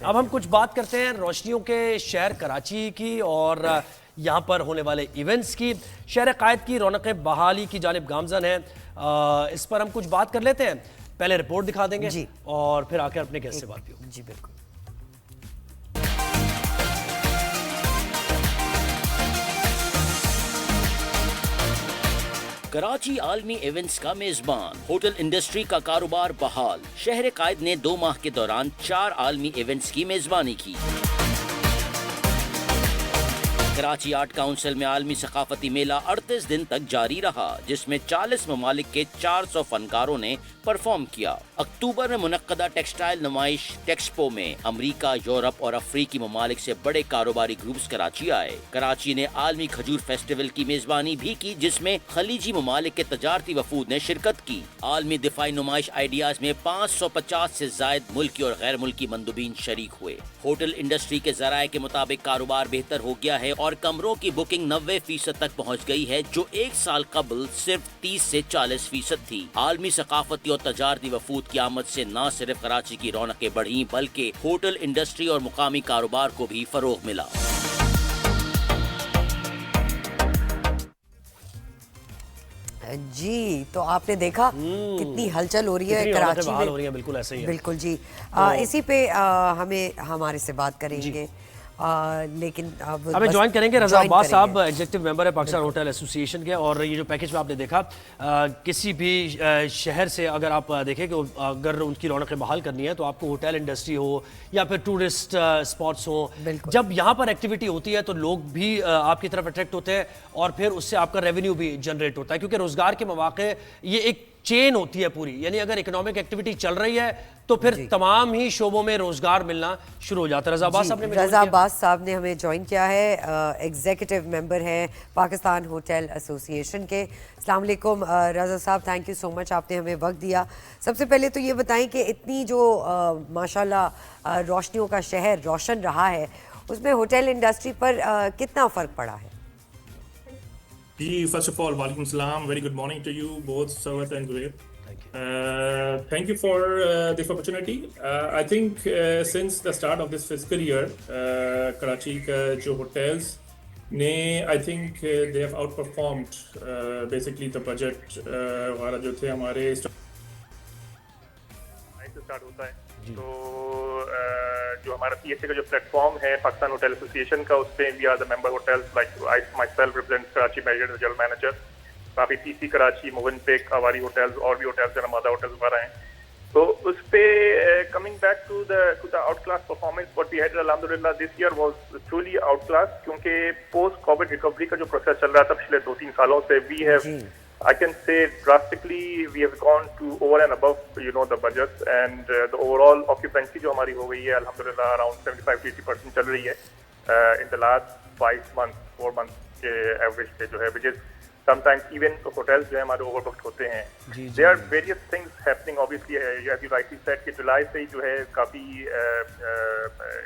اب ہم کچھ بات کرتے ہیں روشنیوں کے شہر کراچی کی اور یہاں پر ہونے والے ایونٹس کی. شہر قائد کی رونقیں بحالی کی جانب گامزن ہیں. اس پر ہم کچھ بات کر لیتے ہیں. پہلے رپورٹ دکھا دیں گے اور پھر آ کر اپنے گیسٹ سے بات بھی ہوگی. جی بالکل. کراچی عالمی ایونٹس کا میزبان. ہوٹل انڈسٹری کا کاروبار بحال. شہر قائد نے 2 ماہ کے دوران 4 عالمی ایونٹس کی میزبانی کی. کراچی آرٹ کاؤنسل میں عالمی ثقافتی میلہ 38 دن تک جاری رہا، جس میں 40 ممالک کے 400 فنکاروں نے پرفارم کیا. اکتوبر میں منعقدہ ٹیکسٹائل نمائش ٹیکسپو میں امریکہ، یورپ اور افریقی ممالک سے بڑے کاروباری گروپس کراچی آئے. کراچی نے عالمی کھجور فیسٹیول کی میزبانی بھی کی، جس میں خلیجی ممالک کے تجارتی وفود نے شرکت کی. عالمی دفاعی نمائش آئیڈیاز میں 550 سے زائد ملکی اور غیر ملکی مندوبین شریک ہوئے. ہوٹل انڈسٹری کے ذرائع کے مطابق کاروبار بہتر ہو گیا ہے اور کمروں کی بکنگ 90% تک پہنچ گئی ہے، جو 1 سال قبل صرف 30 سے 40% تھی. عالمی ثقافتی اور تجارتی وفود کی آمد سے نہ صرف کراچی کی رونقیں بڑھیں بلکہ ہوٹل انڈسٹری اور مقامی کاروبار کو بھی فروغ ملا. جی تو آپ نے دیکھا کتنی ہلچل ہو رہی ہے کراچی میں. بالکل ایسے ہی ہے. بالکل جی. اسی پہ ہمارے سے بات کریں گے، لیکن ہمیں جوائن کریں گے رضا عباس صاحب، ایگزیکٹو ممبر ہے پاکستان ہوٹل ایسوسی ایشن کے. اور یہ جو پیکج میں آپ نے دیکھا، کسی بھی شہر سے اگر آپ دیکھیں کہ اگر ان کی رونقیں بحال کرنی ہے تو آپ کو ہوٹل انڈسٹری ہو یا پھر ٹورسٹ اسپاٹس ہوں، جب یہاں پر ایکٹیویٹی ہوتی ہے تو لوگ بھی آپ کی طرف اٹریکٹ ہوتے ہیں اور پھر اس سے آپ کا ریونیو بھی جنریٹ ہوتا ہے، کیونکہ روزگار کے مواقع یہ ایک چین ہوتی ہے پوری. یعنی اگر اکنامک ایکٹیویٹی چل رہی ہے تو پھر تمام ہی شعبوں میں روزگار ملنا شروع ہو جاتا ہے. رضا عباس صاحب نے ہمیں جوائن کیا ہے، ایگزیکٹو ممبر ہیں پاکستان ہوٹل ایسوسی ایشن کے. السلام علیکم رضا صاحب، تھینک یو سو مچ، آپ نے ہمیں وقت دیا. سب سے پہلے تو یہ بتائیں کہ اتنی جو ماشاءاللہ روشنیوں کا شہر روشن رہا ہے، اس میں ہوٹل انڈسٹری پر کتنا فرق پڑا ہے؟ جی فرسٹ آف آل وعلیکم السلام، very good morning to you both سوت and Zubair. Thank you for this opportunity. I think since the start of this fiscal year, Karachi ka jo hotels ne, I think they have outperformed basically the budget wala jo the hamare start hota hai. تو جو ہمارا P S A کا جو plate form ہے Pakistan hotel ایسوسی ایشن کا، اس پہ we are the member hotels like myself represent Karachi Marriott general manager, کافی P C Karachi, Movenpick, Avari hotels اور بھی ہوٹلز ہیں، رمادہ ہوٹلز وغیرہ ہیں. تو اس پہ coming back to the out class performance what we had الحمدللہ this year was truly out class. کیونکہ پوسٹ کووڈ ریکوری کا جو پروسیس چل رہا تھا پچھلے 2-3 سالوں سے، we have I can say drastically we have gone to over and above the budgets, and the overall occupancy جو ہماری ہو گئی ہے الحمدللہ around 75-80% چل رہی ہے in the last 4 months کے ایوریج پہ جو ہے، which is sometimes even hotels جو ہے ہمارے اوور بکڈ ہوتے ہیں. There are various things happening obviously, as you rightly said کہ جولائی سے ہی جو ہے کافی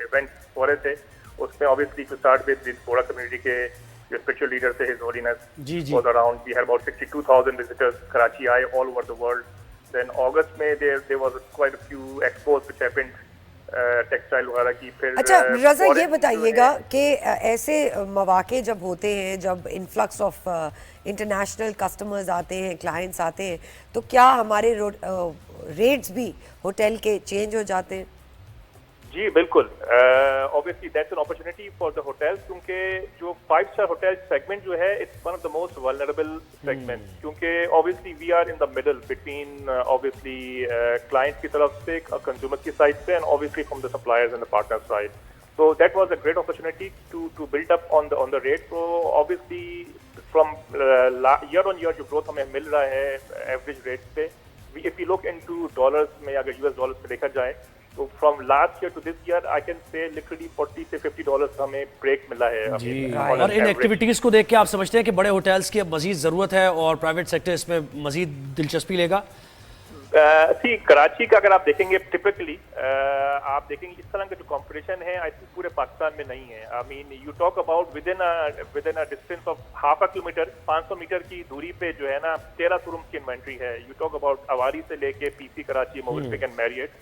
ایونٹس ہو رہے تھے. اس میں obviously to start with Bohra community کے جو spiritual leader تھے His Holiness was around. We had about 62,000 visitors. Karachi aaye all over the world. Then August میں there was quite a few expos which happened textile وغیرہ کی. پھر اچھا رضا یہ بتائیے گا کہ ایسے مواقع جب ہوتے ہیں، جب انفلکس آف انٹرنیشنل کسٹمرز آتے ہیں، کلائنٹس آتے ہیں، تو کیا ہمارے ریٹس بھی ہوٹل کے چینج ہو جاتے ہیں؟ جی بالکل، obviously that's an opportunity for the hotels کیونکہ جو 5-star hotel segment جو ہے it's one of the most vulnerable segments. کیونکہ obviously we are in the middle between obviously client کی طرف سے، consumer کی side سے، and obviously from the suppliers and the partner side. So that was a great opportunity to build up on the rate. So obviously from year on year جو growth ہمیں مل رہا ہے average rate پہ، if you look into dollars میں اگر US dollars پہ دیکھا جائے تو from last year to this year I can say literally $40 سے ہمیں بریک ملا ہے. اور ان ایکٹیویٹیز کو دیکھ کے آپ سمجھتے ہیں کہ بڑے ہوٹلس کی اب مزید ضرورت ہے اور پرائیویٹ سیکٹر اس میں مزید دلچسپی لے گا؟ کراچی کا اگر آپ دیکھیں گے ٹپکلی آپ دیکھیں گے اس طرح کا جو کمپٹیشن ہے آئی تھنک پورے پاکستان میں نہیں ہے. I mean you talk about within a distance of ½ kilometre, 500 metre کی دوری پہ جو ہے نا 13 شو رومس کی انوینٹری ہے. یو ٹاک اباؤٹ اواری سے لے کے P C Karachi, Movenpick and Marriott.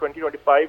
2025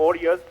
4 years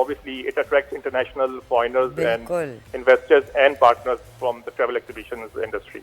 obviously it attracts international foreigners and investors and partners from the travel exhibitions industry.